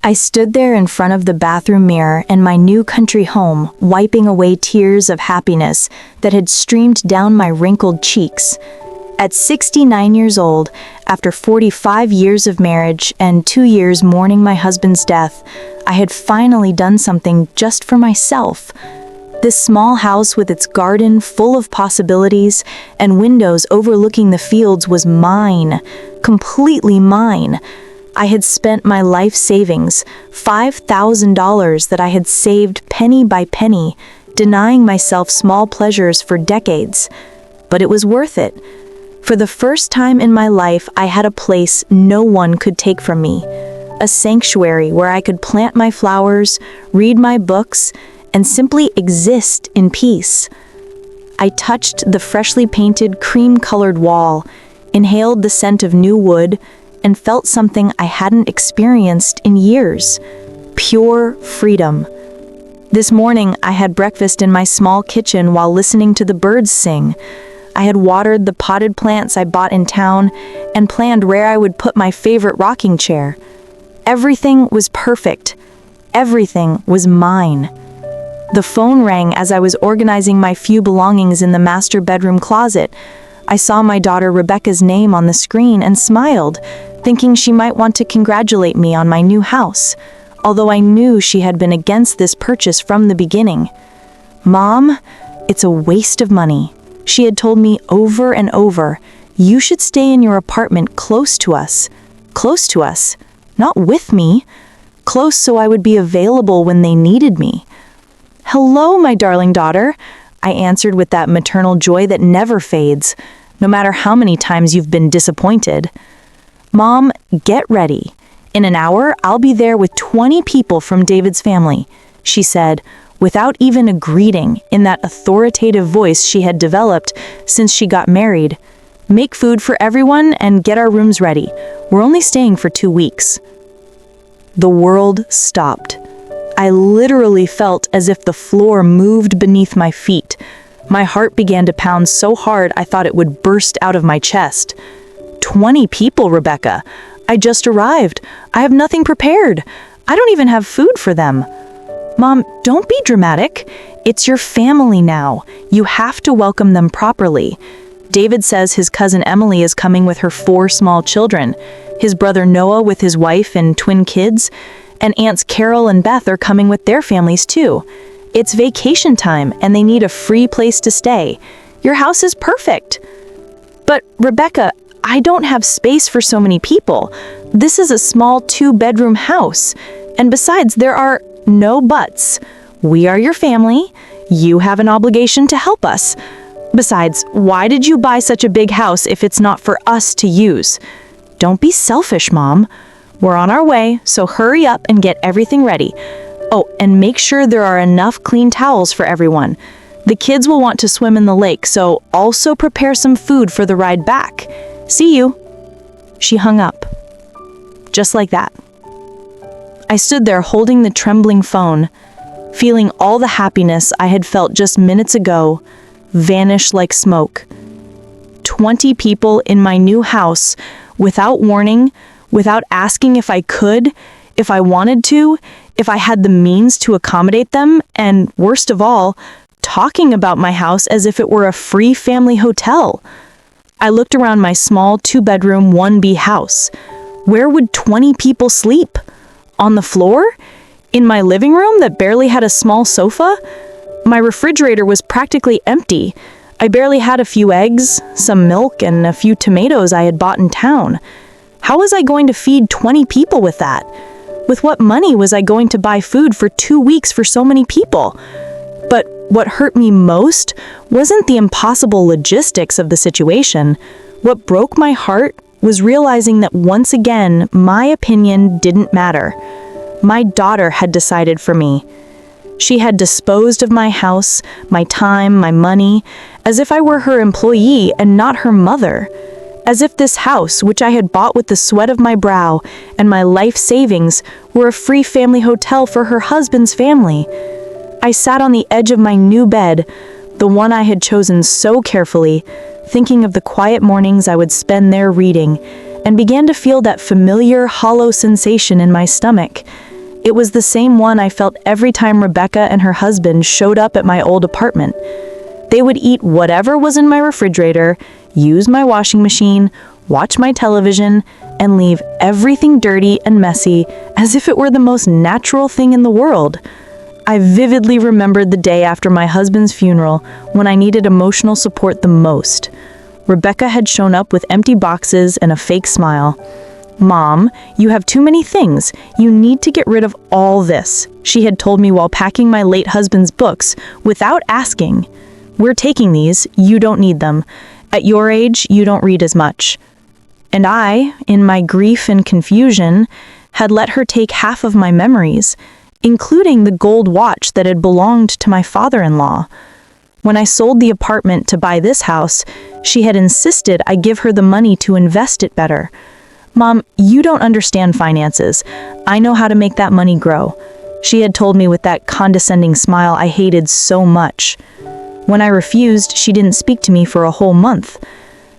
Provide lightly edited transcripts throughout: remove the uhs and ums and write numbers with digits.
I stood there in front of the bathroom mirror in my new country home, wiping away tears of happiness that had streamed down my wrinkled cheeks. At 69 years old, after 45 years of marriage and 2 years mourning my husband's death, I had finally done something just for myself. This small house with its garden full of possibilities and windows overlooking the fields was mine, completely mine. I had spent my life savings, $5,000 that I had saved penny by penny, denying myself small pleasures for decades. But it was worth it. For the first time in my life, I had a place no one could take from me. A sanctuary where I could plant my flowers, read my books, and simply exist in peace. I touched the freshly painted cream-colored wall, inhaled the scent of new wood, and felt something I hadn't experienced in years: pure freedom. This morning, I had breakfast in my small kitchen while listening to the birds sing. I had watered the potted plants I bought in town and planned where I would put my favorite rocking chair. Everything was perfect. Everything was mine. The phone rang as I was organizing my few belongings in the master bedroom closet. I saw my daughter Rebecca's name on the screen and smiled, thinking she might want to congratulate me on my new house, although I knew she had been against this purchase from the beginning. "Mom, it's a waste of money," she had told me over and over. "You should stay in your apartment close to us. Close to us, not with me. Close so I would be available when they needed me." "Hello, my darling daughter," I answered with that maternal joy that never fades, no matter how many times you've been disappointed. "Mom, get ready. In an hour, I'll be there with 20 people from David's family," she said, without even a greeting, in that authoritative voice she had developed since she got married. "Make food for everyone and get our rooms ready. We're only staying for 2 weeks." The world stopped. I literally felt as if the floor moved beneath my feet. My heart began to pound so hard I thought it would burst out of my chest. 20 people, Rebecca. I just arrived. I have nothing prepared. I don't even have food for them. "Mom, don't be dramatic. It's your family now. You have to welcome them properly. David says his cousin Emily is coming with her 4 small children. His brother Noah with his wife and twin kids, and Aunts Carol and Beth are coming with their families too. It's vacation time and they need a free place to stay. Your house is perfect." "But Rebecca, I don't have space for so many people. This is a small 2-bedroom house. And besides, there are no buts. We are your family. You have an obligation to help us. Besides, why did you buy such a big house if it's not for us to use? Don't be selfish, Mom. We're on our way, so hurry up and get everything ready. Oh, and make sure there are enough clean towels for everyone. The kids will want to swim in the lake, so also prepare some food for the ride back. See you." She hung up. Just like that. I stood there holding the trembling phone, feeling all the happiness I had felt just minutes ago vanish like smoke. 20 people in my new house, without warning, without asking if I could, if I wanted to, if I had the means to accommodate them, and worst of all, talking about my house as if it were a free family hotel. I looked around my small 2-bedroom 1B house. Where would 20 people sleep? On the floor? In my living room that barely had a small sofa? My refrigerator was practically empty. I barely had a few eggs, some milk, and a few tomatoes I had bought in town. How was I going to feed 20 people with that? With what money was I going to buy food for 2 weeks for so many people? But what hurt me most wasn't the impossible logistics of the situation. What broke my heart was realizing that once again, my opinion didn't matter. My daughter had decided for me. She had disposed of my house, my time, my money, as if I were her employee and not her mother. As if this house, which I had bought with the sweat of my brow and my life savings, were a free family hotel for her husband's family. I sat on the edge of my new bed, the one I had chosen so carefully, thinking of the quiet mornings I would spend there reading, and began to feel that familiar, hollow sensation in my stomach, It was the same one I felt every time Rebecca and her husband showed up at my old apartment. They would eat whatever was in my refrigerator, use my washing machine, watch my television, and leave everything dirty and messy as if it were the most natural thing in the world. I vividly remembered the day after my husband's funeral when I needed emotional support the most. Rebecca had shown up with empty boxes and a fake smile. "Mom, you have too many things. You need to get rid of all this," she had told me while packing my late husband's books without asking. "We're taking these, you don't need them. At your age, you don't read as much." And I, in my grief and confusion, had let her take half of my memories, including the gold watch that had belonged to my father-in-law. When I sold the apartment to buy this house, she had insisted I give her the money to invest it better. "Mom, you don't understand finances. I know how to make that money grow," she had told me with that condescending smile I hated so much. When I refused, she didn't speak to me for a whole month.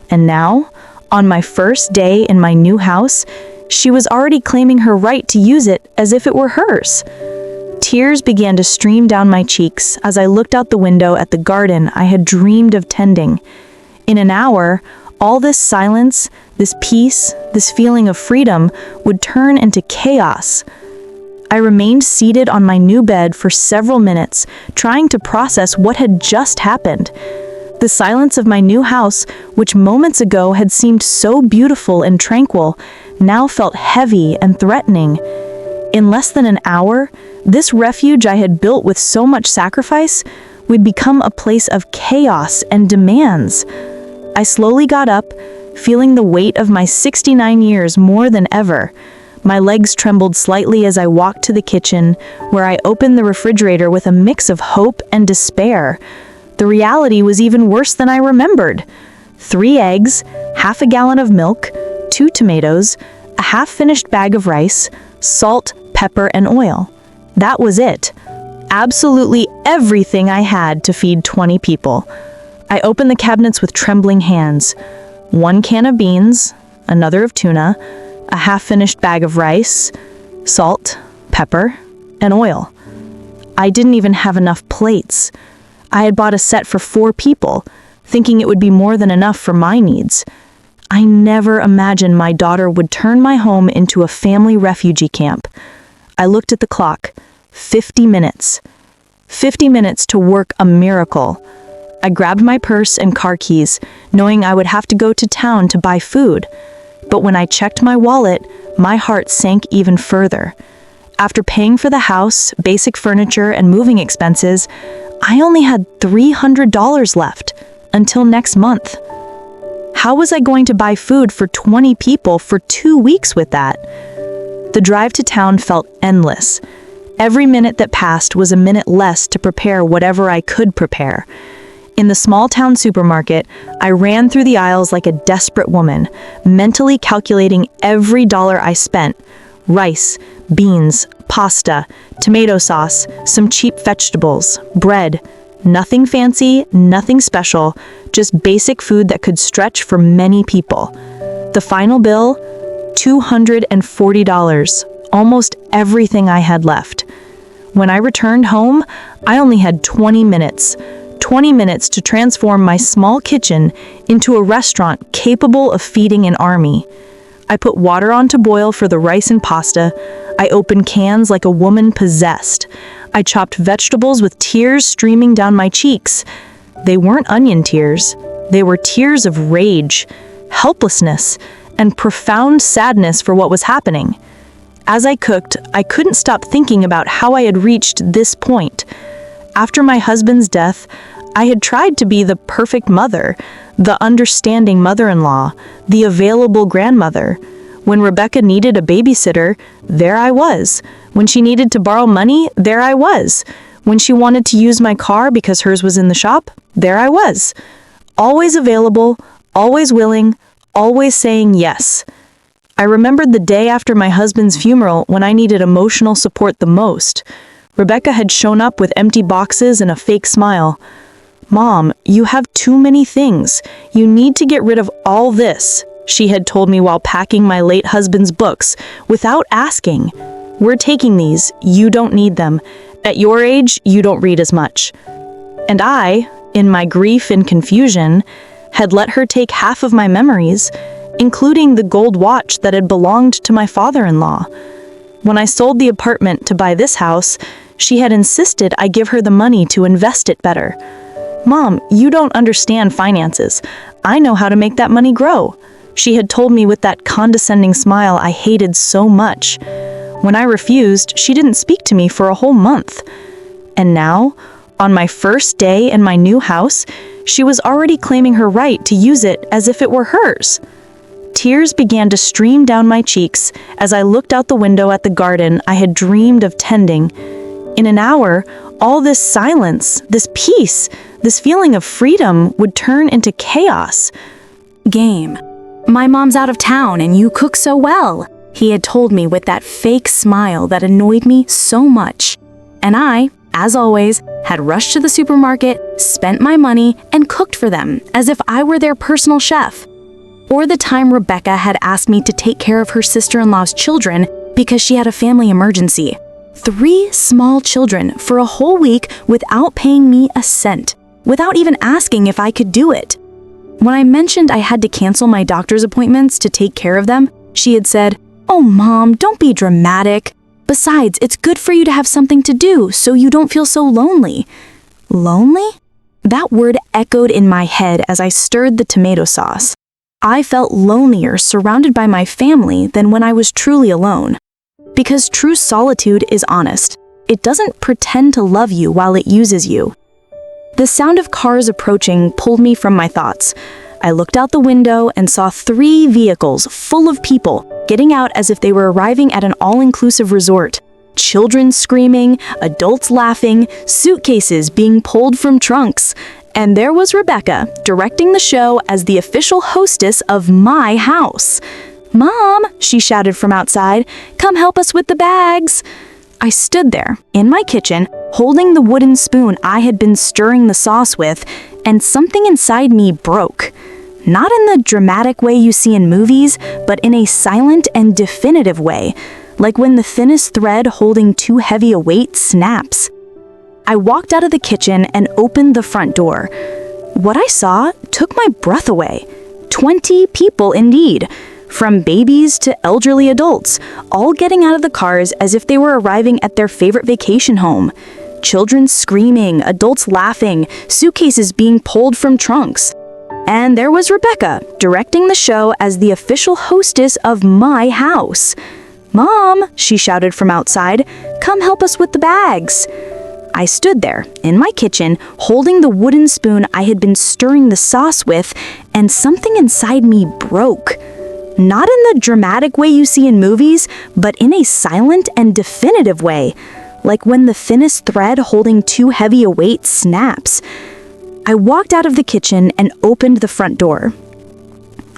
And now, on my first day in my new house, she was already claiming her right to use it as if it were hers. Tears began to stream down my cheeks as I looked out the window at the garden I had dreamed of tending. In an hour, all this silence, this peace, this feeling of freedom would turn into chaos. I remained seated on my new bed for several minutes, trying to process what had just happened. The silence of my new house, which moments ago had seemed so beautiful and tranquil, now felt heavy and threatening. In less than an hour, this refuge I had built with so much sacrifice would become a place of chaos and demands. I slowly got up, feeling the weight of my 69 years more than ever. My legs trembled slightly as I walked to the kitchen, where I opened the refrigerator with a mix of hope and despair. The reality was even worse than I remembered. 3 eggs, half a gallon of milk, 2 tomatoes, a half-finished bag of rice, salt, pepper, and oil. That was it. Absolutely everything I had to feed 20 people. I opened the cabinets with trembling hands. 1 can of beans, another of tuna, a half-finished bag of rice, salt, pepper, and oil. I didn't even have enough plates. I had bought a set for 4 people, thinking it would be more than enough for my needs. I never imagined my daughter would turn my home into a family refugee camp. I looked at the clock. 50 minutes. 50 minutes to work a miracle. I grabbed my purse and car keys, knowing I would have to go to town to buy food. But when I checked my wallet, my heart sank even further. After paying for the house, basic furniture, and moving expenses, I only had $300 left until next month. How was I going to buy food for 20 people for 2 weeks with that? The drive to town felt endless. Every minute that passed was a minute less to prepare whatever I could prepare. In the small-town supermarket, I ran through the aisles like a desperate woman, mentally calculating every dollar I spent. Rice, beans, pasta, tomato sauce, some cheap vegetables, bread. Nothing fancy, nothing special, just basic food that could stretch for many people. The final bill? $240, almost everything I had left. When I returned home, I only had 20 minutes. 20 minutes to transform my small kitchen into a restaurant capable of feeding an army. I put water on to boil for the rice and pasta. I opened cans like a woman possessed. I chopped vegetables with tears streaming down my cheeks. They weren't onion tears. They were tears of rage, helplessness, and profound sadness for what was happening. As I cooked, I couldn't stop thinking about how I had reached this point. After my husband's death, I had tried to be the perfect mother, the understanding mother-in-law, the available grandmother. When Rebecca needed a babysitter, there I was. When she needed to borrow money, there I was. When she wanted to use my car because hers was in the shop, there I was. Always available, always willing, always saying yes. I remembered the day after my husband's funeral when I needed emotional support the most. Rebecca had shown up with empty boxes and a fake smile. "Mom, you have too many things. You need to get rid of all this," she had told me while packing my late husband's books, without asking. We're taking these. You don't need them. At your age, you don't read as much." And I, in my grief and confusion, had let her take half of my memories, including the gold watch that had belonged to my father-in-law. When I sold the apartment to buy this house, she had insisted I give her the money to invest it better. "Mom, you don't understand finances. I know how to make that money grow," she had told me with that condescending smile I hated so much. When I refused, she didn't speak to me for a whole month. And now, on my first day in my new house, she was already claiming her right to use it as if it were hers. Tears began to stream down my cheeks as I looked out the window at the garden I had dreamed of tending. In an hour, all this silence, this peace, this feeling of freedom would turn into chaos. "Game. My mom's out of town and you cook so well," he had told me with that fake smile that annoyed me so much. And I, as always, had rushed to the supermarket, spent my money, and cooked for them as if I were their personal chef. Or the time Rebecca had asked me to take care of her sister-in-law's children because she had a family emergency. 3 small children for a whole week without paying me a cent, without even asking if I could do it. When I mentioned I had to cancel my doctor's appointments to take care of them, she had said, "Oh, Mom, don't be dramatic. Besides, it's good for you to have something to do so you don't feel so lonely." Lonely? That word echoed in my head as I stirred the tomato sauce. I felt lonelier surrounded by my family than when I was truly alone. Because true solitude is honest. It doesn't pretend to love you while it uses you. The sound of cars approaching pulled me from my thoughts. I looked out the window and saw 3 vehicles full of people getting out as if they were arriving at an all-inclusive resort. Children screaming, adults laughing, suitcases being pulled from trunks. And there was Rebecca, directing the show as the official hostess of my house. "Mom," she shouted from outside, "come help us with the bags." I stood there, in my kitchen, holding the wooden spoon I had been stirring the sauce with, and something inside me broke. Not in the dramatic way you see in movies, but in a silent and definitive way, like when the thinnest thread holding too heavy a weight snaps. I walked out of the kitchen and opened the front door. What I saw took my breath away. 20 people indeed, from babies to elderly adults, all getting out of the cars as if they were arriving at their favorite vacation home. Children screaming, adults laughing, suitcases being pulled from trunks. And there was Rebecca, directing the show as the official hostess of my house. "Mom," she shouted from outside, "come help us with the bags." I stood there, in my kitchen, holding the wooden spoon I had been stirring the sauce with, and something inside me broke. Not in the dramatic way you see in movies, but in a silent and definitive way, like when the thinnest thread holding too heavy a weight snaps. I walked out of the kitchen and opened the front door.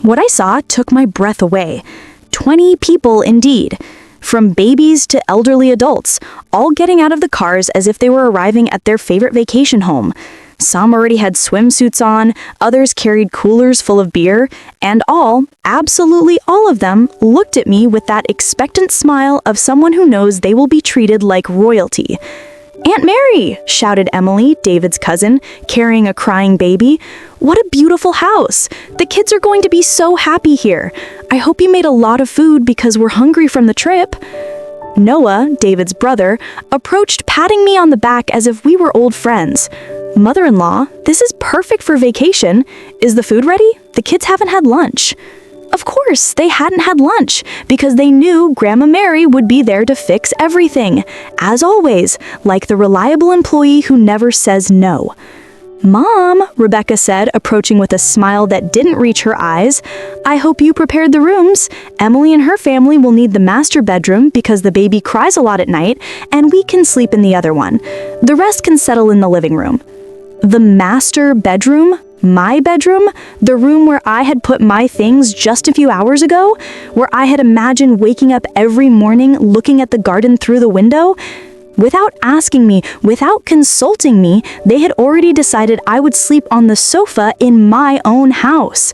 What I saw took my breath away. 20 people indeed, from babies to elderly adults, all getting out of the cars as if they were arriving at their favorite vacation home. Some already had swimsuits on, others carried coolers full of beer, and all, absolutely all of them, looked at me with that expectant smile of someone who knows they will be treated like royalty. "Aunt Mary!" shouted Emily, David's cousin, carrying a crying baby. "What a beautiful house! The kids are going to be so happy here. I hope you made a lot of food because we're hungry from the trip." Noah, David's brother, approached patting me on the back as if we were old friends. "Mother-in-law, this is perfect for vacation. Is the food ready? The kids haven't had lunch." Of course, they hadn't had lunch because they knew Grandma Mary would be there to fix everything, as always, like the reliable employee who never says no. "Mom," Rebecca said, approaching with a smile that didn't reach her eyes, "I hope you prepared the rooms. Emily and her family will need the master bedroom because the baby cries a lot at night, and we can sleep in the other one. The rest can settle in the living room." The master bedroom? My bedroom? The room where I had put my things just a few hours ago? Where I had imagined waking up every morning looking at the garden through the window? Without asking me, without consulting me, they had already decided I would sleep on the sofa in my own house.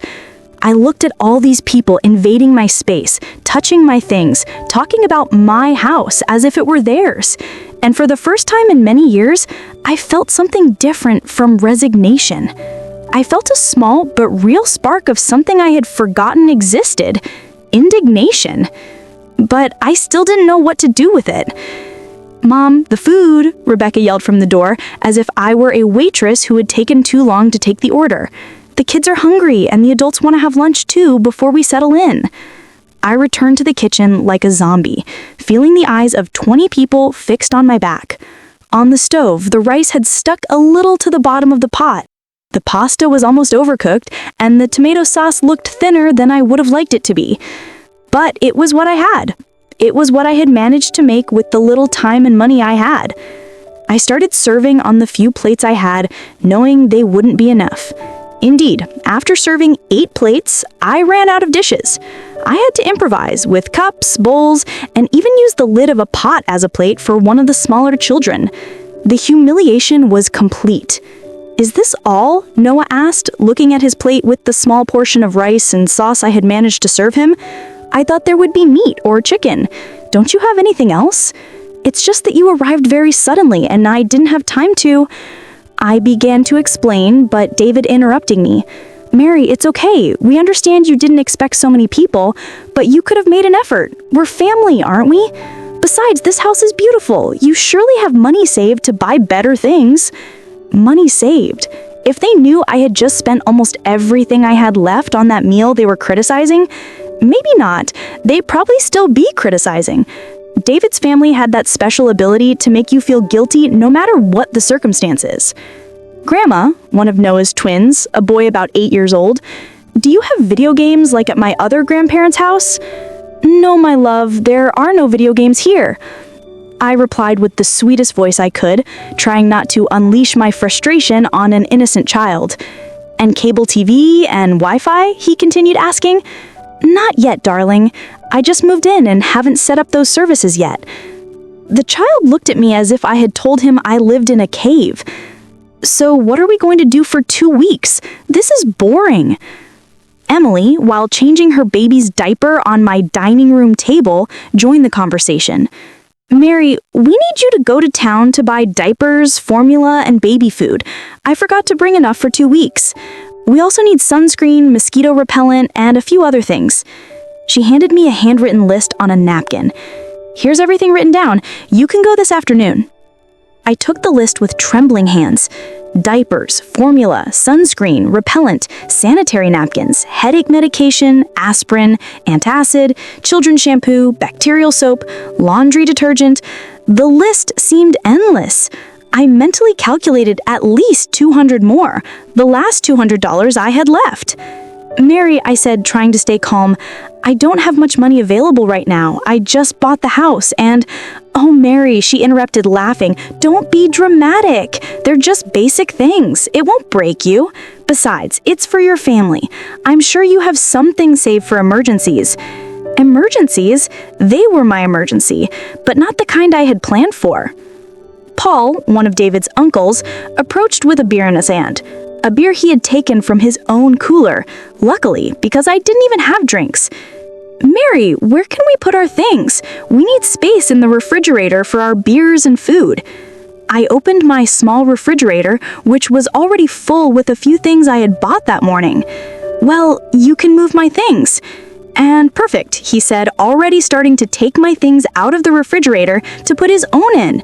I looked at all these people invading my space, touching my things, talking about my house as if it were theirs. And for the first time in many years, I felt something different from resignation. I felt a small but real spark of something I had forgotten existed: indignation. But I still didn't know what to do with it. "Mom, the food," Rebecca yelled from the door, as if I were a waitress who had taken too long to take the order. "The kids are hungry, and the adults want to have lunch too before we settle in." I returned to the kitchen like a zombie, feeling the eyes of 20 people fixed on my back. On the stove, the rice had stuck a little to the bottom of the pot. The pasta was almost overcooked, and the tomato sauce looked thinner than I would have liked it to be. But it was what I had. It was what I had managed to make with the little time and money I had. I started serving on the few plates I had, knowing they wouldn't be enough. Indeed, after serving 8 plates, I ran out of dishes. I had to improvise with cups, bowls, and even use the lid of a pot as a plate for one of the smaller children. The humiliation was complete. "Is this all?" Noah asked, looking at his plate with the small portion of rice and sauce I had managed to serve him. "I thought there would be meat or chicken. Don't you have anything else? It's just that you arrived very suddenly and I didn't have time to..." I began to explain, but David interrupting me. "Mary, it's okay. We understand you didn't expect so many people, but you could have made an effort. We're family, aren't we? Besides, this house is beautiful. You surely have money saved to buy better things." Money saved. If they knew I had just spent almost everything I had left on that meal they were criticizing, maybe not. They'd probably still be criticizing. David's family had that special ability to make you feel guilty no matter what the circumstances. "Grandma," one of Noah's twins, a boy about 8 years old, "do you have video games like at my other grandparents' house?" "No, my love, there are no video games here," I replied with the sweetest voice I could, trying not to unleash my frustration on an innocent child. "And cable TV and Wi-Fi?" he continued asking. "Not yet, darling. I just moved in and haven't set up those services yet." The child looked at me as if I had told him I lived in a cave. "So what are we going to do for 2 weeks? This is boring." Emily, while changing her baby's diaper on my dining room table, joined the conversation. "Mary, we need you to go to town to buy diapers, formula, and baby food. I forgot to bring enough for 2 weeks. We also need sunscreen, mosquito repellent, and a few other things." She handed me a handwritten list on a napkin. "Here's everything written down. You can go this afternoon." I took the list with trembling hands. Diapers, formula, sunscreen, repellent, sanitary napkins, headache medication, aspirin, antacid, children's shampoo, bacterial soap, laundry detergent. The list seemed endless. I mentally calculated at least 200 more, the last $200 I had left. "Mary," I said, trying to stay calm, "I don't have much money available right now. I just bought the house and..." "Oh, Mary," she interrupted, laughing, "don't be dramatic. They're just basic things. It won't break you. Besides, it's for your family. I'm sure you have something saved for emergencies." Emergencies? They were my emergency, but not the kind I had planned for. Paul, one of David's uncles, approached with a beer in his hand. A beer he had taken from his own cooler, luckily, because I didn't even have drinks. "Mary, where can we put our things? We need space in the refrigerator for our beers and food." I opened my small refrigerator, which was already full with a few things I had bought that morning. "Well, you can move my things." "And perfect," he said, already starting to take my things out of the refrigerator to put his own in.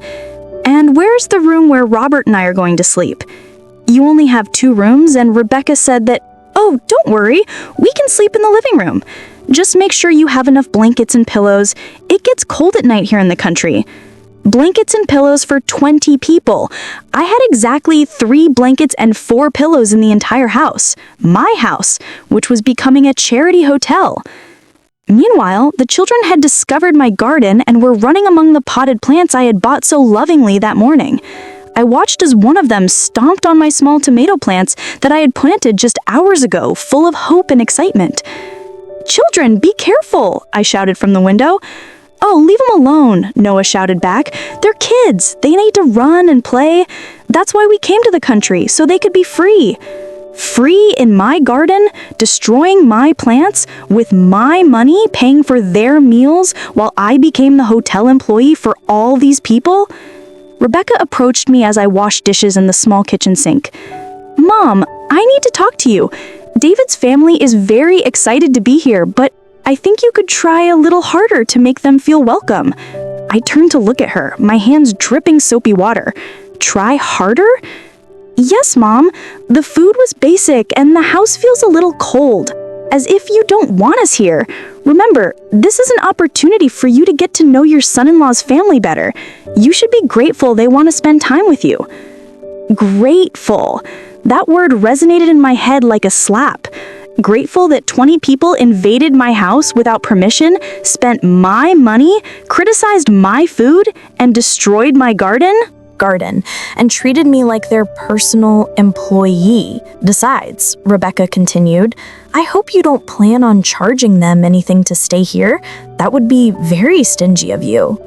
"And where's the room where Robert and I are going to sleep?" "You only have 2 rooms, and Rebecca said that..." "Oh, don't worry. We can sleep in the living room. Just make sure you have enough blankets and pillows. It gets cold at night here in the country." Blankets and pillows for 20 people. I had exactly 3 blankets and 4 pillows in the entire house. My house, which was becoming a charity hotel. Meanwhile, the children had discovered my garden and were running among the potted plants I had bought so lovingly that morning. I watched as one of them stomped on my small tomato plants that I had planted just hours ago, full of hope and excitement. "Children, be careful," I shouted from the window. "Oh, leave them alone," Noah shouted back. "They're kids. They need to run and play. That's why we came to the country, so they could be free." Free in my garden, destroying my plants, with my money paying for their meals while I became the hotel employee for all these people? Rebecca approached me as I washed dishes in the small kitchen sink. Mom, I need to talk to you. David's family is very excited to be here, but I think you could try a little harder to make them feel welcome. I turned to look at her, my hands dripping soapy water. Try harder? Yes, Mom. The food was basic and the house feels a little cold. As if you don't want us here. Remember, this is an opportunity for you to get to know your son-in-law's family better. You should be grateful they want to spend time with you. Grateful. That word resonated in my head like a slap. Grateful that 20 people invaded my house without permission, spent my money, criticized my food, and destroyed my garden And treated me like their personal employee. Besides, Rebecca continued, I hope you don't plan on charging them anything to stay here. That would be very stingy of you.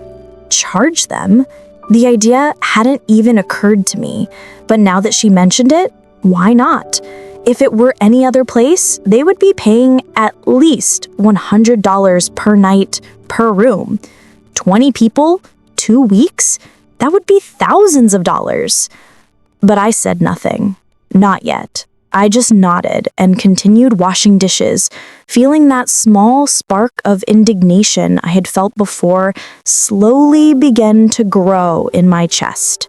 Charge them? The idea hadn't even occurred to me, but now that she mentioned it, why not? If it were any other place, they would be paying at least $100 per night per room. 20 people, 2 weeks? That would be thousands of dollars. But I said nothing. Not yet. I just nodded and continued washing dishes, feeling that small spark of indignation I had felt before slowly begin to grow in my chest.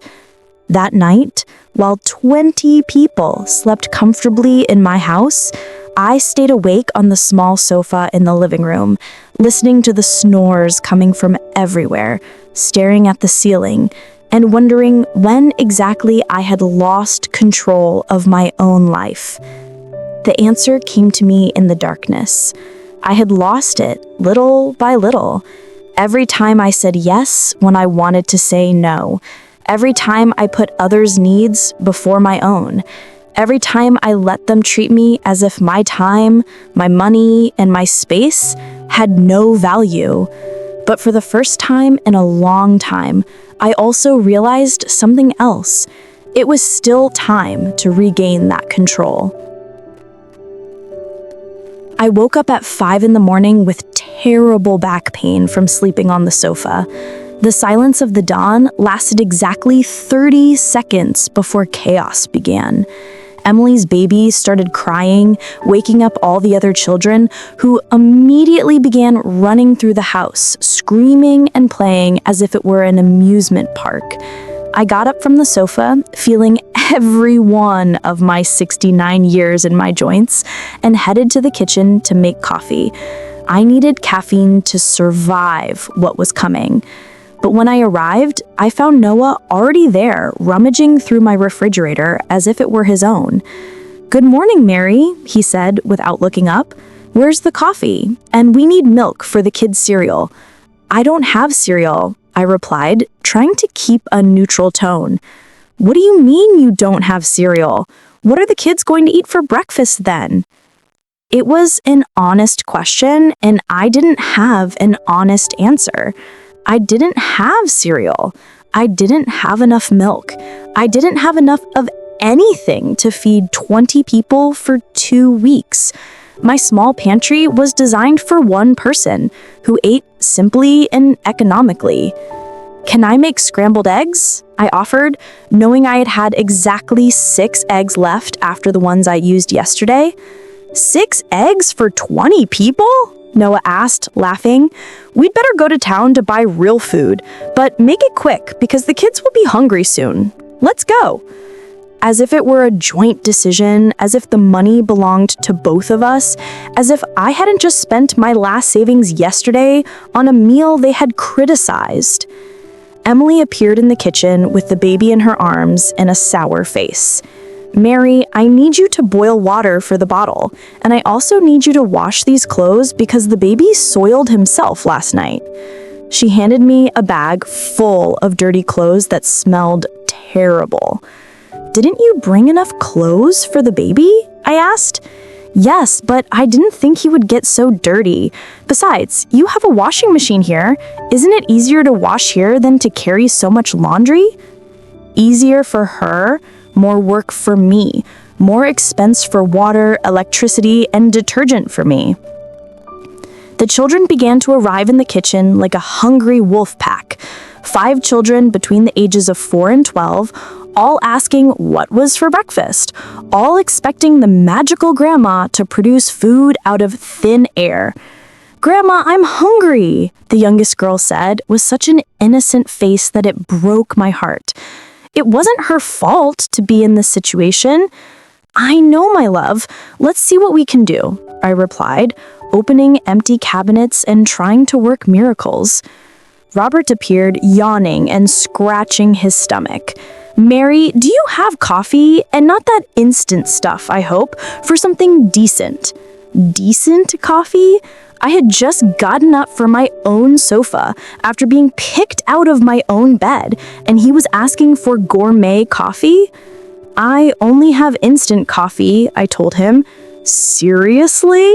That night, while 20 people slept comfortably in my house, I stayed awake on the small sofa in the living room, listening to the snores coming from everywhere, staring at the ceiling, and wondering when exactly I had lost control of my own life. The answer came to me in the darkness. I had lost it, little by little. Every time I said yes when I wanted to say no. Every time I put others' needs before my own. Every time I let them treat me as if my time, my money, and my space had no value. But for the first time in a long time, I also realized something else. It was still time to regain that control. I woke up at 5 in the morning with terrible back pain from sleeping on the sofa. The silence of the dawn lasted exactly 30 seconds before chaos began. Emily's baby started crying, waking up all the other children, who immediately began running through the house, screaming and playing as if it were an amusement park. I got up from the sofa, feeling every one of my 69 years in my joints, and headed to the kitchen to make coffee. I needed caffeine to survive what was coming. But when I arrived, I found Noah already there, rummaging through my refrigerator as if it were his own. "Good morning, Mary," he said without looking up. "Where's the coffee? And we need milk for the kids' cereal." "I don't have cereal," I replied, trying to keep a neutral tone. "What do you mean you don't have cereal? What are the kids going to eat for breakfast then?" It was an honest question, and I didn't have an honest answer. I didn't have cereal. I didn't have enough milk. I didn't have enough of anything to feed 20 people for 2 weeks. My small pantry was designed for one person who ate simply and economically. "Can I make scrambled eggs?" I offered, knowing I had had exactly 6 eggs left after the ones I used yesterday. "6 eggs for 20 people?" Noah asked, laughing. "We'd better go to town to buy real food, but make it quick because the kids will be hungry soon. Let's go." As if it were a joint decision, as if the money belonged to both of us, as if I hadn't just spent my last savings yesterday on a meal they had criticized. Emily appeared in the kitchen with the baby in her arms and a sour face. "Mary, I need you to boil water for the bottle, and I also need you to wash these clothes because the baby soiled himself last night." She handed me a bag full of dirty clothes that smelled terrible. "Didn't you bring enough clothes for the baby?" I asked. "Yes, but I didn't think he would get so dirty. Besides, you have a washing machine here. Isn't it easier to wash here than to carry so much laundry?" Easier for her, more work for me. more expense for water, electricity, and detergent for me. The children began to arrive in the kitchen like a hungry wolf pack. 5 children between the ages of 4 and 12, all asking what was for breakfast, all expecting the magical grandma to produce food out of thin air. "Grandma, I'm hungry," the youngest girl said with such an innocent face that it broke my heart. It wasn't her fault to be in this situation. "I know, my love. Let's see what we can do," I replied, opening empty cabinets and trying to work miracles. Robert appeared, yawning and scratching his stomach. "Mary, do you have coffee? And not that instant stuff, I hope, for something decent." Decent coffee? I had just gotten up from my own sofa after being picked out of my own bed, and he was asking for gourmet coffee? "I only have instant coffee," I told him. "Seriously?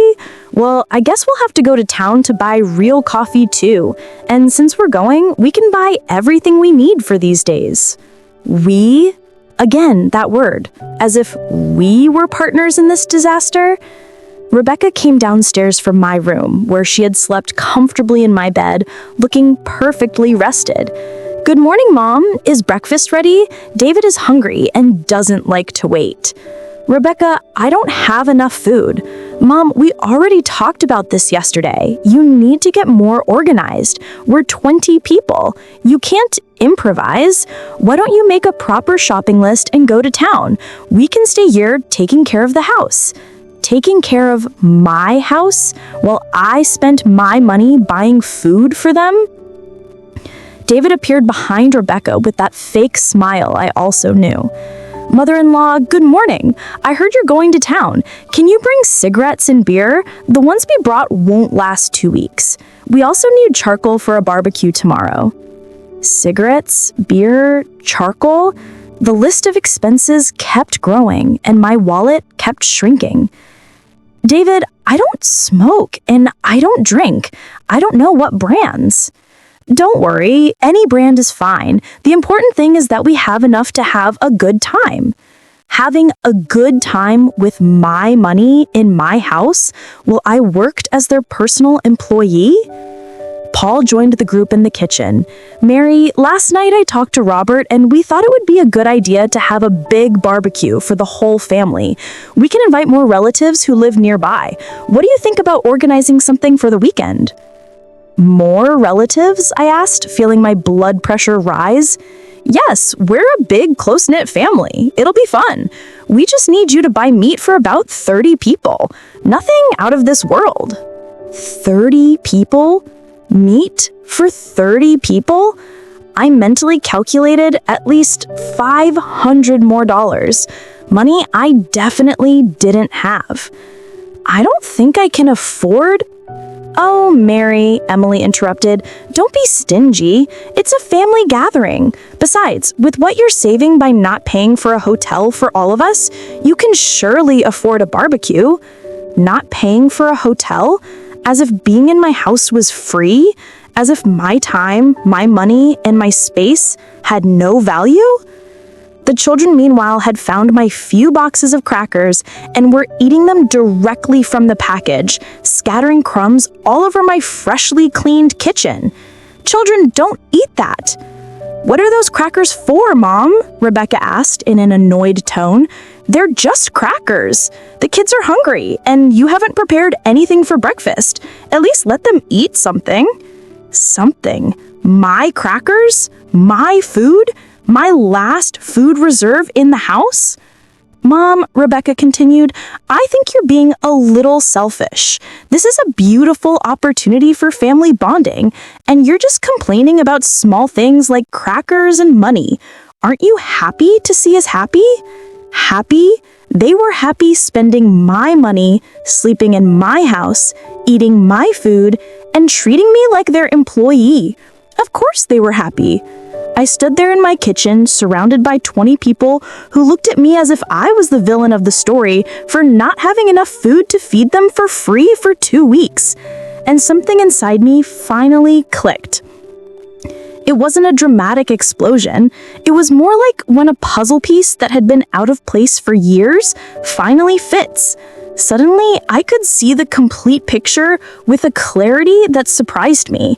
Well, I guess we'll have to go to town to buy real coffee too. And since we're going, we can buy everything we need for these days." We? Again, that word. As if we were partners in this disaster? Rebecca came downstairs from my room, where she had slept comfortably in my bed, looking perfectly rested. "Good morning, Mom. Is breakfast ready? David is hungry and doesn't like to wait." "Rebecca, I don't have enough food." "Mom, we already talked about this yesterday. You need to get more organized. We're 20 people. You can't improvise. Why don't you make a proper shopping list and go to town? We can stay here taking care of the house." Taking care of my house while I spent my money buying food for them? David appeared behind Rebecca with that fake smile I also knew. "Mother-in-law, good morning. I heard you're going to town. Can you bring cigarettes and beer? The ones we brought won't last 2 weeks. We also need charcoal for a barbecue tomorrow." Cigarettes, beer, charcoal? The list of expenses kept growing, and my wallet kept shrinking. "David, I don't smoke, and I don't drink. I don't know what brands." "Don't worry, any brand is fine. The important thing is that we have enough to have a good time." Having a good time with my money in my house while I worked as their personal employee? Paul joined the group in the kitchen. "Mary, last night I talked to Robert and we thought it would be a good idea to have a big barbecue for the whole family. We can invite more relatives who live nearby. What do you think about organizing something for the weekend?" "More relatives?" I asked, feeling my blood pressure rise. "Yes, we're a big, close-knit family. It'll be fun. We just need you to buy meat for about 30 people. Nothing out of this world." 30 people? Meat for 30 people? I mentally calculated at least $500 more. Money I definitely didn't have. "I don't think I can afford—" "Oh, Mary," Emily interrupted, "don't be stingy. It's a family gathering. Besides, with what you're saving by not paying for a hotel for all of us, you can surely afford a barbecue." Not paying for a hotel? As if being in my house was free? As if my time, my money, and my space had no value? The children, meanwhile, had found my few boxes of crackers and were eating them directly from the package, scattering crumbs all over my freshly cleaned kitchen. "Children, don't eat that." "What are those crackers for, Mom?" Rebecca asked in an annoyed tone. "They're just crackers. The kids are hungry, and you haven't prepared anything for breakfast. At least let them eat something." Something? My crackers? My food? My last food reserve in the house? "Mom," Rebecca continued, "I think you're being a little selfish. This is a beautiful opportunity for family bonding, and you're just complaining about small things like crackers and money. Aren't you happy to see us happy?" Happy? They were happy spending my money, sleeping in my house, eating my food, and treating me like their employee. Of course they were happy. I stood there in my kitchen, surrounded by 20 people who looked at me as if I was the villain of the story for not having enough food to feed them for free for 2 weeks. And something inside me finally clicked. It wasn't a dramatic explosion. It was more like when a puzzle piece that had been out of place for years finally fits. Suddenly, I could see the complete picture with a clarity that surprised me.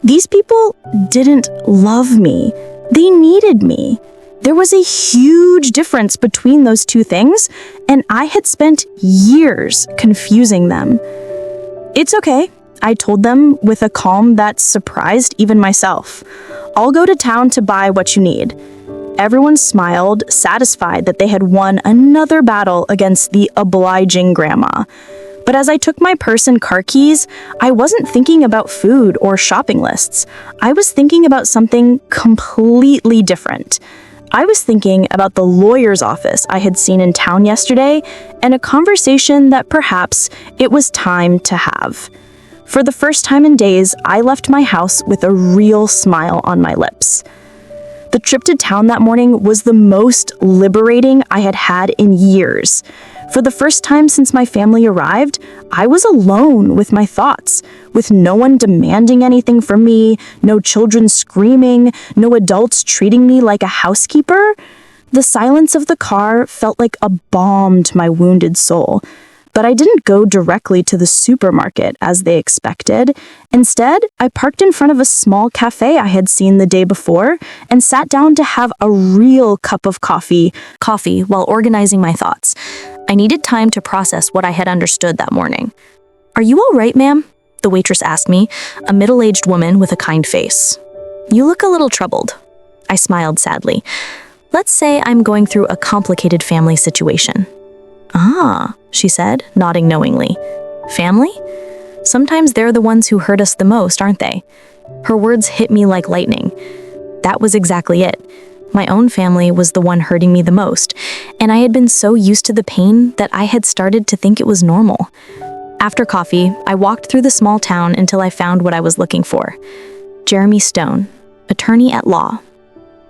These people didn't love me. They needed me. There was a huge difference between those two things, and I had spent years confusing them. "It's okay," I told them with a calm that surprised even myself. "I'll go to town to buy what you need." Everyone smiled, satisfied that they had won another battle against the obliging grandma. But as I took my purse and car keys, I wasn't thinking about food or shopping lists. I was thinking about something completely different. I was thinking about the lawyer's office I had seen in town yesterday and a conversation that perhaps it was time to have. For the first time in days, I left my house with a real smile on my lips. The trip to town that morning was the most liberating I had had in years. For the first time since my family arrived, I was alone with my thoughts, with no one demanding anything from me, no children screaming, no adults treating me like a housekeeper. The silence of the car felt like a balm to my wounded soul. But I didn't go directly to the supermarket as they expected. Instead, I parked in front of a small cafe I had seen the day before and sat down to have a real cup of coffee while organizing my thoughts. I needed time to process what I had understood that morning. "Are you all right, ma'am?" the waitress asked me, a middle-aged woman with a kind face. "You look a little troubled." I smiled sadly. "Let's say I'm going through a complicated family situation." "Ah," she said, nodding knowingly. "Family? Sometimes they're the ones who hurt us the most, aren't they?" Her words hit me like lightning. That was exactly it. My own family was the one hurting me the most, and I had been so used to the pain that I had started to think it was normal. After coffee, I walked through the small town until I found what I was looking for. Jeremy Stone, attorney at law.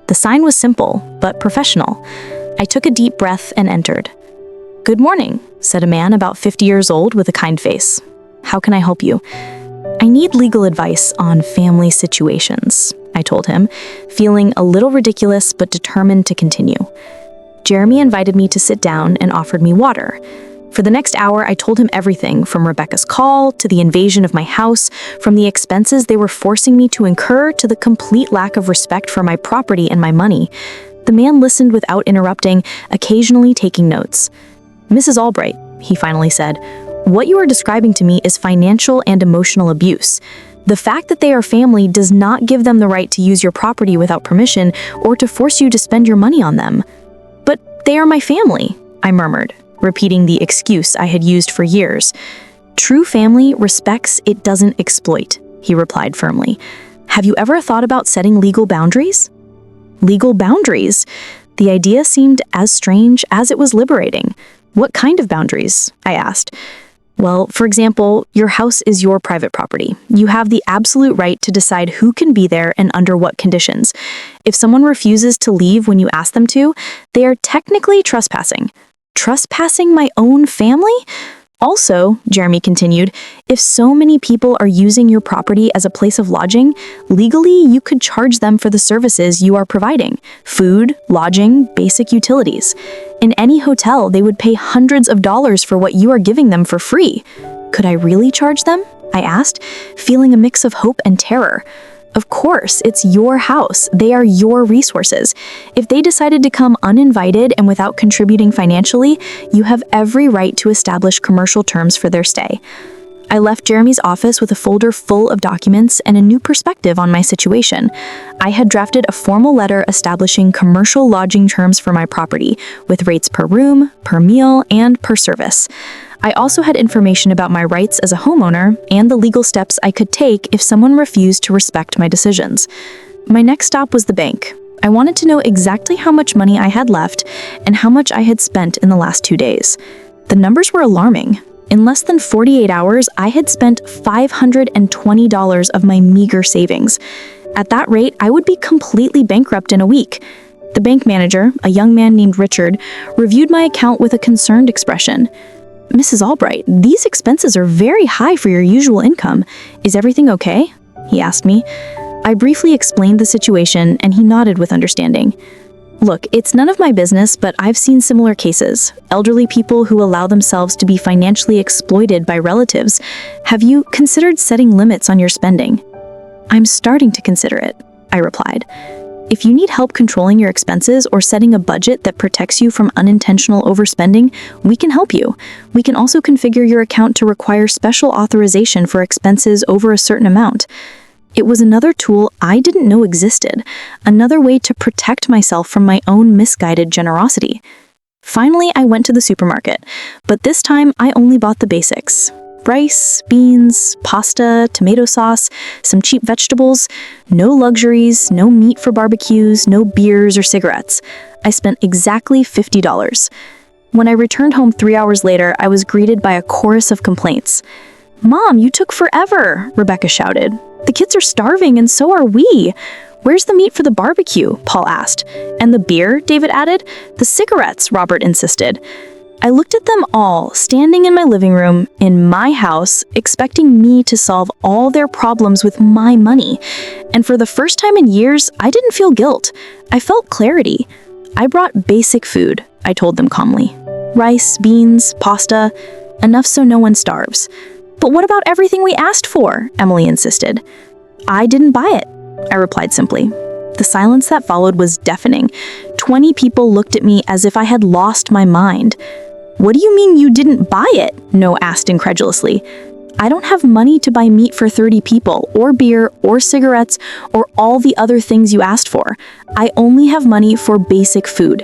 The sign was simple, but professional. I took a deep breath and entered. "Good morning," said a man about 50 years old with a kind face. "How can I help you?" "I need legal advice on family situations," I told him, feeling a little ridiculous but determined to continue. Jeremy invited me to sit down and offered me water. For the next hour, I told him everything from Rebecca's call to the invasion of my house, from the expenses they were forcing me to incur to the complete lack of respect for my property and my money. The man listened without interrupting, occasionally taking notes. "Mrs. Albright," he finally said, "what you are describing to me is financial and emotional abuse. The fact that they are family does not give them the right to use your property without permission or to force you to spend your money on them." "But they are my family," I murmured, repeating the excuse I had used for years. "True family respects, it doesn't exploit," he replied firmly. "Have you ever thought about setting legal boundaries?" Legal boundaries? The idea seemed as strange as it was liberating. "What kind of boundaries?" I asked. "Well, for example, your house is your private property. You have the absolute right to decide who can be there and under what conditions. If someone refuses to leave when you ask them to, they are technically trespassing." Trespassing my own family? Also, Jeremy continued, if so many people are using your property as a place of lodging, legally you could charge them for the services you are providing: food, lodging, basic utilities. In any hotel, they would pay hundreds of dollars for what you are giving them for free. Could I really charge them? I asked, feeling a mix of hope and terror. Of course, it's your house. They are your resources. If they decided to come uninvited and without contributing financially, you have every right to establish commercial terms for their stay. I left Jeremy's office with a folder full of documents and a new perspective on my situation. I had drafted a formal letter establishing commercial lodging terms for my property, with rates per room, per meal, and per service. I also had information about my rights as a homeowner and the legal steps I could take if someone refused to respect my decisions. My next stop was the bank. I wanted to know exactly how much money I had left and how much I had spent in the last 2 days. The numbers were alarming. In less than 48 hours, I had spent $520 of my meager savings. At that rate, I would be completely bankrupt in a week. The bank manager, a young man named Richard, reviewed my account with a concerned expression. "Mrs. Albright, these expenses are very high for your usual income. Is everything okay?" he asked me. I briefly explained the situation and he nodded with understanding. Look, it's none of my business, but I've seen similar cases. Elderly people who allow themselves to be financially exploited by relatives. Have you considered setting limits on your spending? I'm starting to consider it, I replied. If you need help controlling your expenses or setting a budget that protects you from unintentional overspending, we can help you. We can also configure your account to require special authorization for expenses over a certain amount. It was another tool I didn't know existed, another way to protect myself from my own misguided generosity. Finally, I went to the supermarket, but this time I only bought the basics. Rice, beans, pasta, tomato sauce, some cheap vegetables, no luxuries, no meat for barbecues, no beers or cigarettes. I spent exactly $50. When I returned home 3 hours later, I was greeted by a chorus of complaints. "Mom, you took forever," Rebecca shouted. "The kids are starving and so are we. Where's the meat for the barbecue?" Paul asked. "And the beer?" David added. "The cigarettes," Robert insisted. I looked at them all, standing in my living room, in my house, expecting me to solve all their problems with my money. And for the first time in years, I didn't feel guilt. I felt clarity. "I brought basic food," I told them calmly. "Rice, beans, pasta, enough so no one starves." "But what about everything we asked for?" Emily insisted. "I didn't buy it," I replied simply. The silence that followed was deafening. 20 people looked at me as if I had lost my mind. "What do you mean you didn't buy it?" No asked incredulously. "I don't have money to buy meat for 30 people, or beer, or cigarettes, or all the other things you asked for. I only have money for basic food."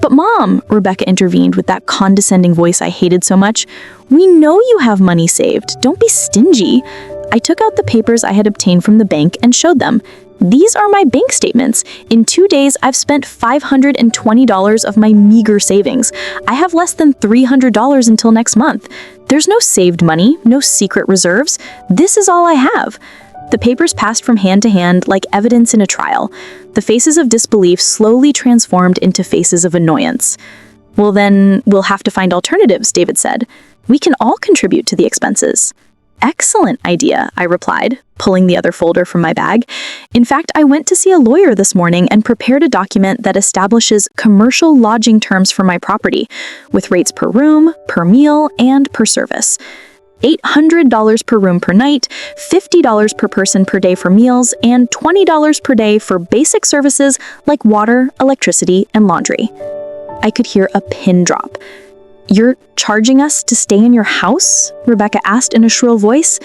"But Mom," Rebecca intervened with that condescending voice I hated so much, "we know you have money saved. Don't be stingy." I took out the papers I had obtained from the bank and showed them. "These are my bank statements. In 2 days, I've spent $520 of my meager savings. I have less than $300 until next month. There's no saved money, no secret reserves. This is all I have." The papers passed from hand to hand like evidence in a trial. The faces of disbelief slowly transformed into faces of annoyance. "Well then, we'll have to find alternatives," David said. "We can all contribute to the expenses." "Excellent idea," I replied, pulling the other folder from my bag. "In fact, I went to see a lawyer this morning and prepared a document that establishes commercial lodging terms for my property, with rates per room, per meal, and per service. $800 per room per night, $50 per person per day for meals, and $20 per day for basic services like water, electricity, and laundry." I could hear a pin drop. "You're charging us to stay in your house?" Rebecca asked in a shrill voice.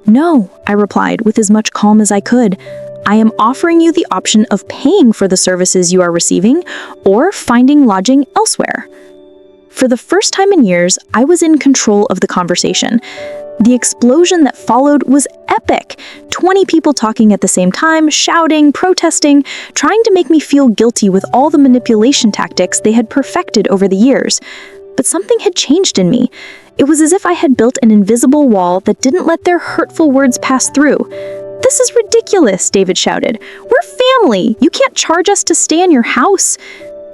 "No," I replied with as much calm as I could. "I am offering you the option of paying for the services you are receiving or finding lodging elsewhere." For the first time in years, I was in control of the conversation. The explosion that followed was epic. 20 people talking at the same time, shouting, protesting, trying to make me feel guilty with all the manipulation tactics they had perfected over the years. But something had changed in me. It was as if I had built an invisible wall that didn't let their hurtful words pass through. "This is ridiculous," David shouted. "We're family. You can't charge us to stay in your house."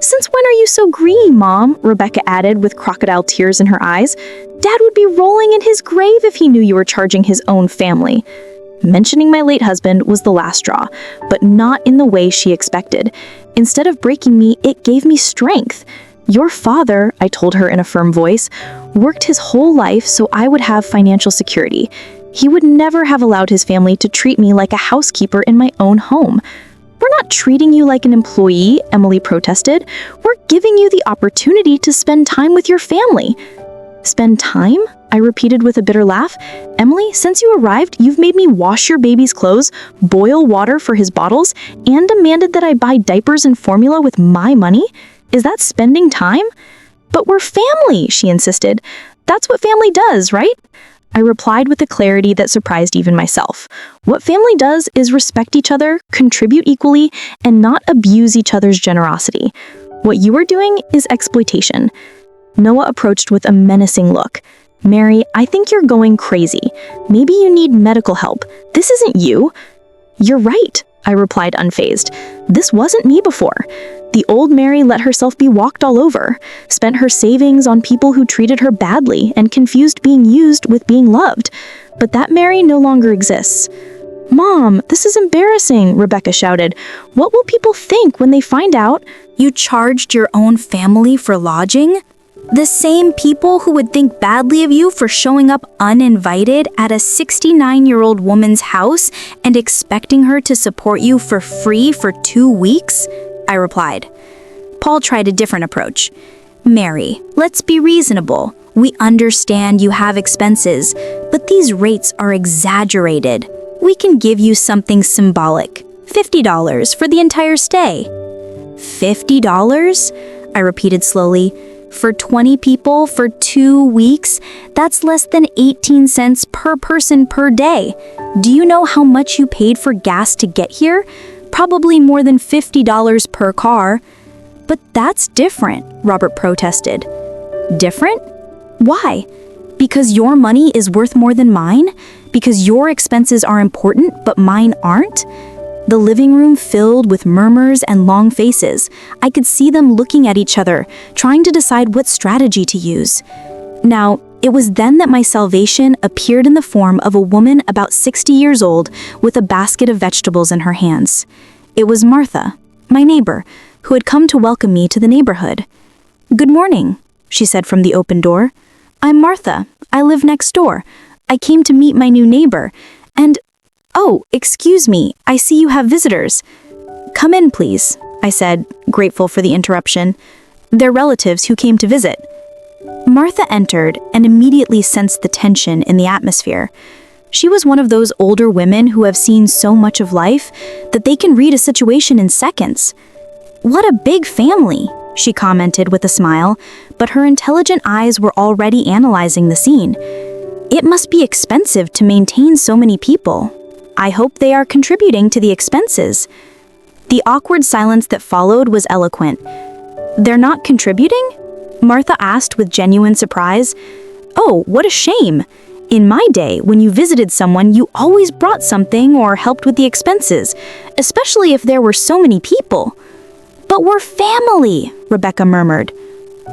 "Since when are you so greedy, Mom?" Rebecca added with crocodile tears in her eyes. "Dad would be rolling in his grave if he knew you were charging his own family." Mentioning my late husband was the last straw, but not in the way she expected. Instead of breaking me, it gave me strength. "Your father," I told her in a firm voice, "worked his whole life so I would have financial security. He would never have allowed his family to treat me like a housekeeper in my own home." "We're not treating you like an employee," Emily protested. "We're giving you the opportunity to spend time with your family." "Spend time?" I repeated with a bitter laugh. "Emily, since you arrived, you've made me wash your baby's clothes, boil water for his bottles, and demanded that I buy diapers and formula with my money? Is that spending time?" "But we're family," she insisted. "That's what family does, right?" I replied with a clarity that surprised even myself. What family does is respect each other, contribute equally, and not abuse each other's generosity. What you are doing is exploitation. Noah approached with a menacing look. "Mary, I think you're going crazy. Maybe you need medical help. This isn't you." "You're right," I replied unfazed. "This wasn't me before. The old Mary let herself be walked all over, spent her savings on people who treated her badly, and confused being used with being loved. But that Mary no longer exists." "Mom, this is embarrassing," Rebecca shouted. "What will people think when they find out?" You charged your own family for lodging? The same people who would think badly of you for showing up uninvited at a 69-year-old woman's house and expecting her to support you for free for 2 weeks? I replied. Paul tried a different approach. Mary, let's be reasonable. We understand you have expenses, but these rates are exaggerated. We can give you something symbolic. $50 for the entire stay. $50? I repeated slowly. For 20 people for 2 weeks, that's less than 18 cents per person per day. Do you know how much you paid for gas to get here? Probably more than $50 per car. But that's different, Robert protested. Different? Why? Because your money is worth more than mine? Because your expenses are important, but mine aren't? The living room filled with murmurs and long faces. I could see them looking at each other, trying to decide what strategy to use. Now, it was then that my salvation appeared in the form of a woman about 60 years old with a basket of vegetables in her hands. It was Martha, my neighbor, who had come to welcome me to the neighborhood. "Good morning," she said from the open door. "I'm Martha. I live next door. I came to meet my new neighbor, and oh, excuse me, I see you have visitors." "Come in, please," I said, grateful for the interruption. "They're relatives who came to visit." Martha entered and immediately sensed the tension in the atmosphere. She was one of those older women who have seen so much of life that they can read a situation in seconds. "What a big family," she commented with a smile, but her intelligent eyes were already analyzing the scene. "It must be expensive to maintain so many people. I hope they are contributing to the expenses." The awkward silence that followed was eloquent. "They're not contributing?" Martha asked with genuine surprise. "Oh, what a shame. In my day, when you visited someone, you always brought something or helped with the expenses, especially if there were so many people." "But we're family," Rebecca murmured.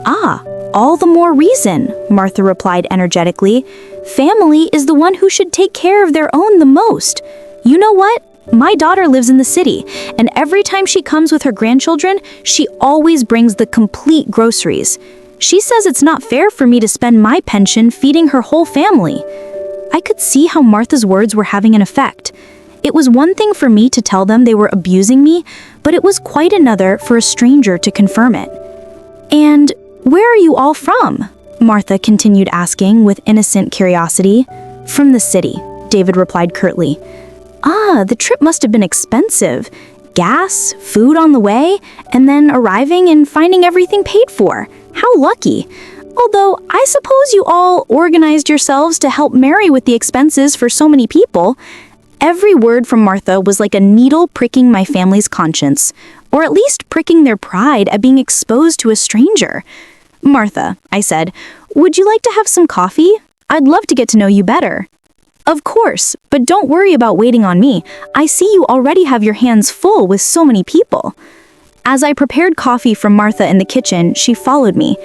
"Ah, all the more reason," Martha replied energetically. "Family is the one who should take care of their own the most. You know what? My daughter lives in the city, and every time she comes with her grandchildren, she always brings the complete groceries. She says it's not fair for me to spend my pension feeding her whole family." I could see how Martha's words were having an effect. It was one thing for me to tell them they were abusing me, but it was quite another for a stranger to confirm it. "And where are you all from?" Martha continued asking with innocent curiosity. "From the city," David replied curtly. "Ah, the trip must have been expensive. Gas, food on the way, and then arriving and finding everything paid for. How lucky. Although, I suppose you all organized yourselves to help Mary with the expenses for so many people." Every word from Martha was like a needle pricking my family's conscience, or at least pricking their pride at being exposed to a stranger. "Martha," I said, "would you like to have some coffee? I'd love to get to know you better." "Of course, but don't worry about waiting on me. I see you already have your hands full with so many people." As I prepared coffee for Martha in the kitchen, she followed me.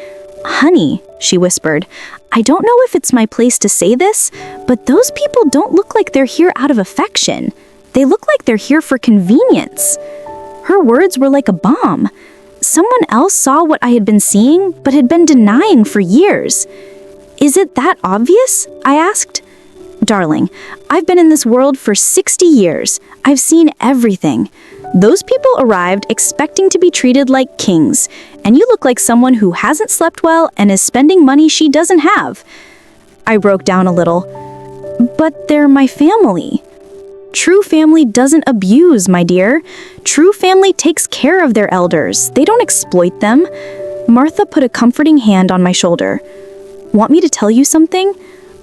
"Honey," she whispered, "I don't know if it's my place to say this, but those people don't look like they're here out of affection. They look like they're here for convenience." Her words were like a bomb. Someone else saw what I had been seeing, but had been denying for years. "Is it that obvious?" I asked. "Darling, I've been in this world for 60 years. I've seen everything. Those people arrived expecting to be treated like kings, and you look like someone who hasn't slept well and is spending money she doesn't have." I broke down a little. "But they're my family." "True family doesn't abuse, my dear. True family takes care of their elders. They don't exploit them." Martha put a comforting hand on my shoulder. "Want me to tell you something?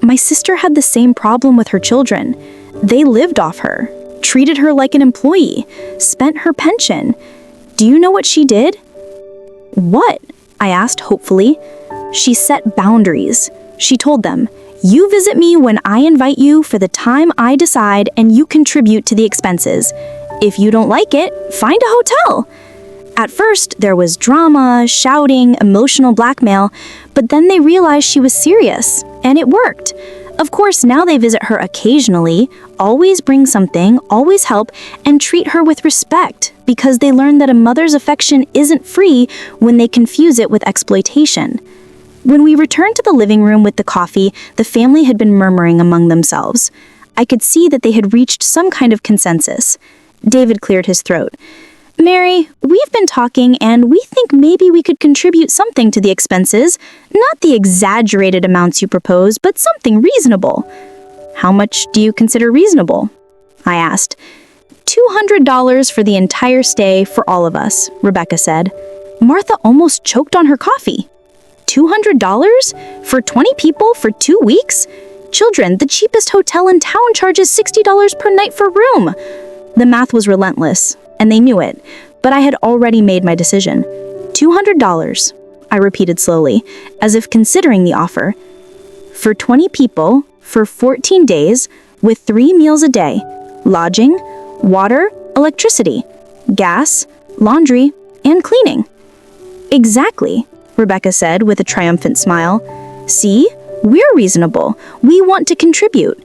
My sister had the same problem with her children. They lived off her, treated her like an employee, spent her pension. Do you know what she did?" "What?" I asked hopefully. "She set boundaries. She told them, 'You visit me when I invite you for the time I decide and you contribute to the expenses. If you don't like it, find a hotel.' At first, there was drama, shouting, emotional blackmail, but then they realized she was serious, and it worked. Of course, now they visit her occasionally, always bring something, always help, and treat her with respect, because they learn that a mother's affection isn't free when they confuse it with exploitation. When we returned to the living room with the coffee, the family had been murmuring among themselves. I could see that they had reached some kind of consensus. David cleared his throat. "Mary, we've been talking and we think maybe we could contribute something to the expenses. Not the exaggerated amounts you propose, but something reasonable." "How much do you consider reasonable?" I asked. $200 for the entire stay for all of us, Rebecca said. Martha almost choked on her coffee. $200? For 20 people for 2 weeks? Children, the cheapest hotel in town charges $60 per night for room. The math was relentless, and they knew it, but I had already made my decision. $200, I repeated slowly, as if considering the offer. For 20 people, for 14 days, with 3 meals a day, lodging, water, electricity, gas, laundry, and cleaning. Exactly, Rebecca said with a triumphant smile. See, we're reasonable. We want to contribute.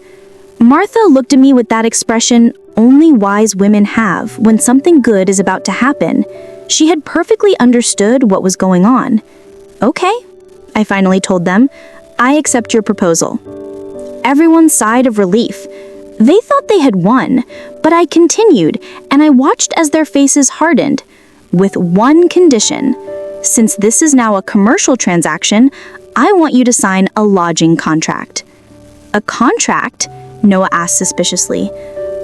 Martha looked at me with that expression only wise women have when something good is about to happen. She had perfectly understood what was going on. Okay, I finally told them. I accept your proposal. Everyone sighed of relief. They thought they had won, but I continued, and I watched as their faces hardened, with one condition. Since this is now a commercial transaction, I want you to sign a lodging contract. A contract? Noah asked suspiciously.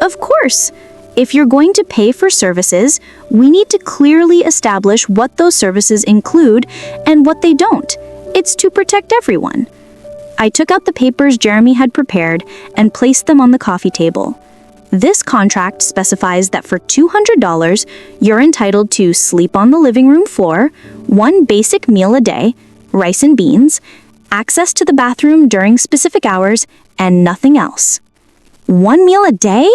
Of course. If you're going to pay for services, we need to clearly establish what those services include and what they don't. It's to protect everyone. I took out the papers Jeremy had prepared and placed them on the coffee table. This contract specifies that for $200, you're entitled to sleep on the living room floor, 1 basic meal a day, rice and beans, access to the bathroom during specific hours, and nothing else. 1 meal a day?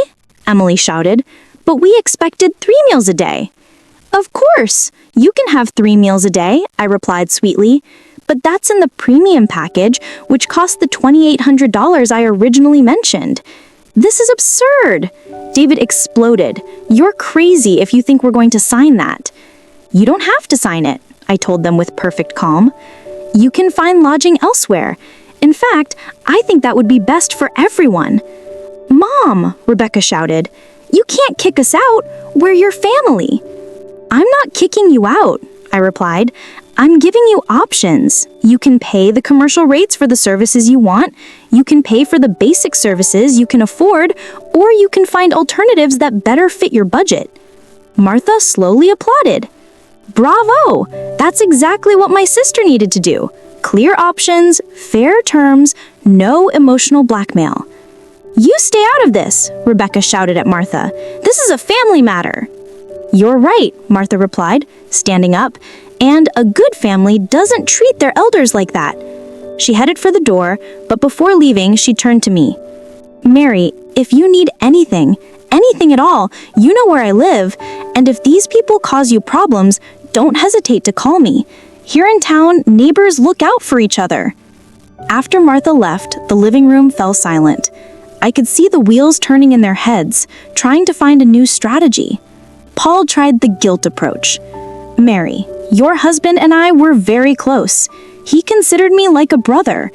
Emily shouted. But we expected 3 meals a day. Of course, you can have 3 meals a day, I replied sweetly. But that's in the premium package, which cost the $2,800 I originally mentioned. This is absurd. David exploded. You're crazy if you think we're going to sign that. You don't have to sign it, I told them with perfect calm. You can find lodging elsewhere. In fact, I think that would be best for everyone. Mom, Rebecca shouted, you can't kick us out. We're your family. I'm not kicking you out, I replied. I'm giving you options. You can pay the commercial rates for the services you want, you can pay for the basic services you can afford, or you can find alternatives that better fit your budget. Martha slowly applauded. Bravo! That's exactly what my sister needed to do. Clear options, fair terms, no emotional blackmail. You stay out of this, Rebecca shouted at Martha. This is a family matter. You're right, Martha replied, standing up, and a good family doesn't treat their elders like that. She headed for the door, but before leaving, she turned to me. Mary, if you need anything at all, you know where I live, and if these people cause you problems, don't hesitate to call me. Here in town, neighbors look out for each other. After Martha left, the living room fell silent. I could see the wheels turning in their heads, trying to find a new strategy. Paul tried the guilt approach. Mary, your husband and I were very close. He considered me like a brother.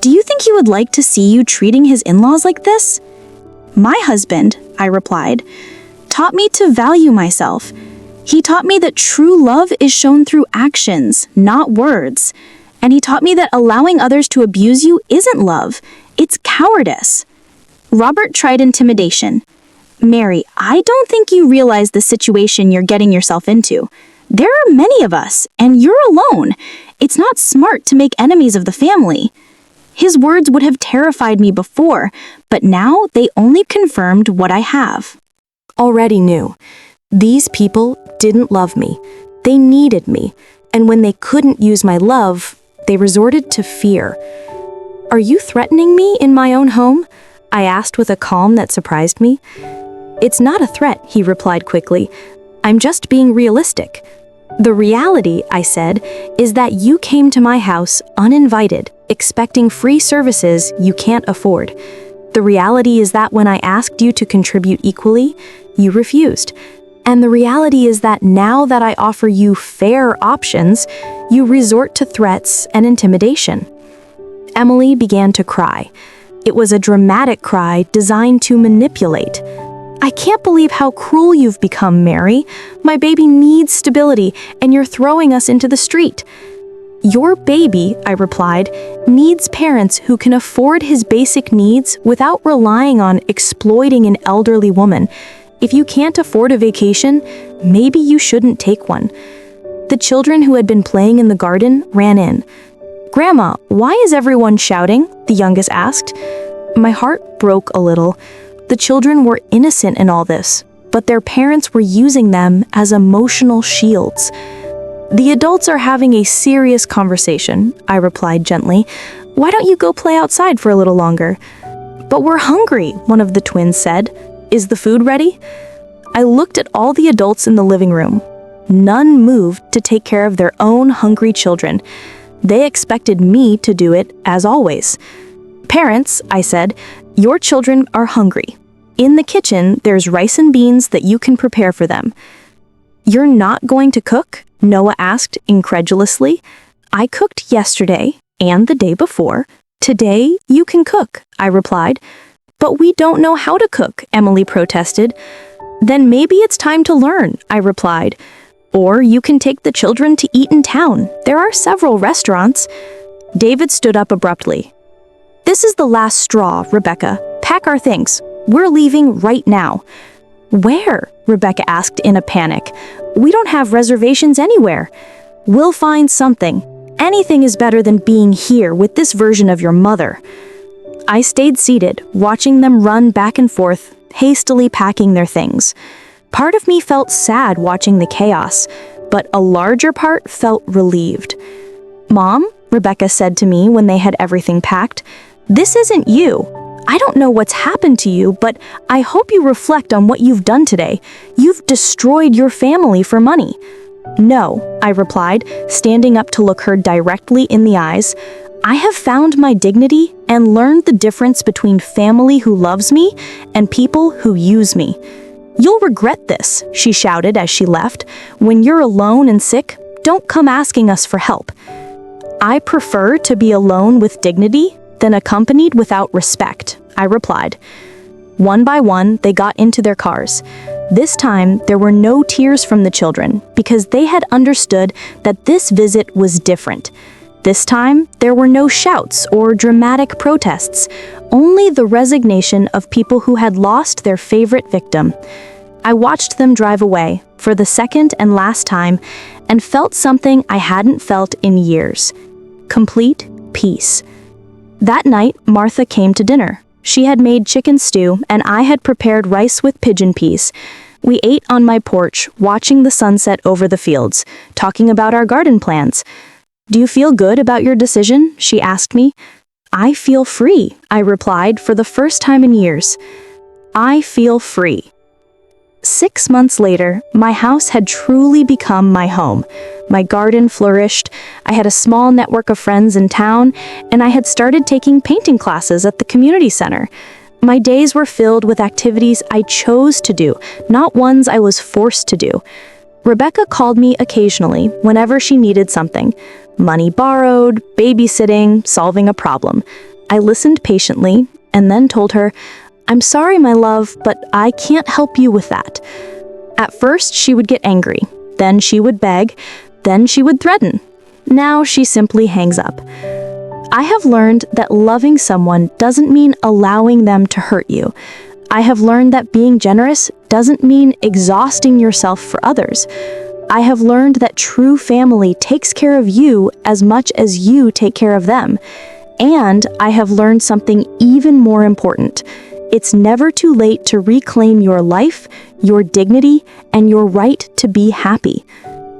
Do you think he would like to see you treating his in-laws like this? My husband, I replied, taught me to value myself. He taught me that true love is shown through actions, not words. And he taught me that allowing others to abuse you isn't love, it's cowardice. Robert tried intimidation. Mary, I don't think you realize the situation you're getting yourself into. There are many of us, and you're alone. It's not smart to make enemies of the family. His words would have terrified me before, but now they only confirmed what I have. Already knew. These people didn't love me. They needed me, and when they couldn't use my love, they resorted to fear. Are you threatening me in my own home? I asked with a calm that surprised me. It's not a threat, he replied quickly. I'm just being realistic. The reality, I said, is that you came to my house uninvited, expecting free services you can't afford. The reality is that when I asked you to contribute equally, you refused. And the reality is that now that I offer you fair options, you resort to threats and intimidation. Emily began to cry. It was a dramatic cry designed to manipulate. I can't believe how cruel you've become, Mary. My baby needs stability, and you're throwing us into the street. Your baby, I replied, needs parents who can afford his basic needs without relying on exploiting an elderly woman. If you can't afford a vacation, maybe you shouldn't take one. The children who had been playing in the garden ran in. Grandma, why is everyone shouting? The youngest asked. My heart broke a little. The children were innocent in all this, but their parents were using them as emotional shields. The adults are having a serious conversation, I replied gently. Why don't you go play outside for a little longer? But we're hungry, one of the twins said. Is the food ready? I looked at all the adults in the living room. None moved to take care of their own hungry children. They expected me to do it as always. Parents, I said, your children are hungry. In the kitchen, there's rice and beans that you can prepare for them. You're not going to cook? Noah asked incredulously. I cooked yesterday and the day before. Today, you can cook, I replied. But we don't know how to cook, Emily protested. Then maybe it's time to learn, I replied. Or you can take the children to eat in town. There are several restaurants. David stood up abruptly. This is the last straw, Rebecca. Pack our things. We're leaving right now. Where? Rebecca asked in a panic. We don't have reservations anywhere. We'll find something. Anything is better than being here with this version of your mother. I stayed seated, watching them run back and forth, hastily packing their things. Part of me felt sad watching the chaos, but a larger part felt relieved. Mom, Rebecca said to me when they had everything packed, this isn't you. I don't know what's happened to you, but I hope you reflect on what you've done today. You've destroyed your family for money. No, I replied, standing up to look her directly in the eyes. I have found my dignity and learned the difference between family who loves me and people who use me. You'll regret this, she shouted as she left. When you're alone and sick, don't come asking us for help. I prefer to be alone with dignity than accompanied without respect, I replied. One by one, they got into their cars. This time, there were no tears from the children because they had understood that this visit was different. This time, there were no shouts or dramatic protests, only the resignation of people who had lost their favorite victim. I watched them drive away for the second and last time and felt something I hadn't felt in years. Complete peace. That night, Martha came to dinner. She had made chicken stew and I had prepared rice with pigeon peas. We ate on my porch, watching the sunset over the fields, talking about our garden plans. Do you feel good about your decision? She asked me. I feel free, I replied for the first time in years. I feel free. 6 months later, my house had truly become my home. My garden flourished, I had a small network of friends in town, and I had started taking painting classes at the community center. My days were filled with activities I chose to do, not ones I was forced to do. Rebecca called me occasionally whenever she needed something. Money borrowed, babysitting, solving a problem. I listened patiently and then told her, I'm sorry, my love, but I can't help you with that. At first, she would get angry. Then she would beg. Then she would threaten. Now she simply hangs up. I have learned that loving someone doesn't mean allowing them to hurt you. I have learned that being generous doesn't mean exhausting yourself for others. I have learned that true family takes care of you as much as you take care of them. And I have learned something even more important. It's never too late to reclaim your life, your dignity, and your right to be happy.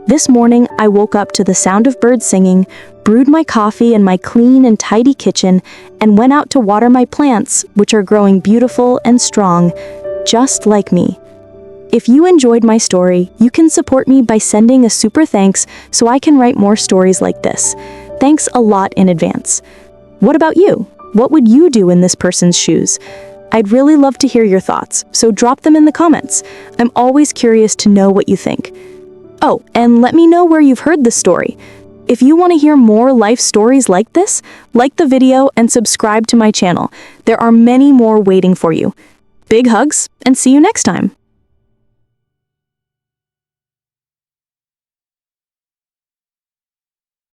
This morning, I woke up to the sound of birds singing, brewed my coffee in my clean and tidy kitchen, and went out to water my plants, which are growing beautiful and strong, just like me. If you enjoyed my story, you can support me by sending a super thanks so I can write more stories like this. Thanks a lot in advance. What about you? What would you do in this person's shoes? I'd really love to hear your thoughts, so drop them in the comments. I'm always curious to know what you think. Oh, and let me know where you've heard this story. If you want to hear more life stories like this, like the video and subscribe to my channel. There are many more waiting for you. Big hugs, and see you next time.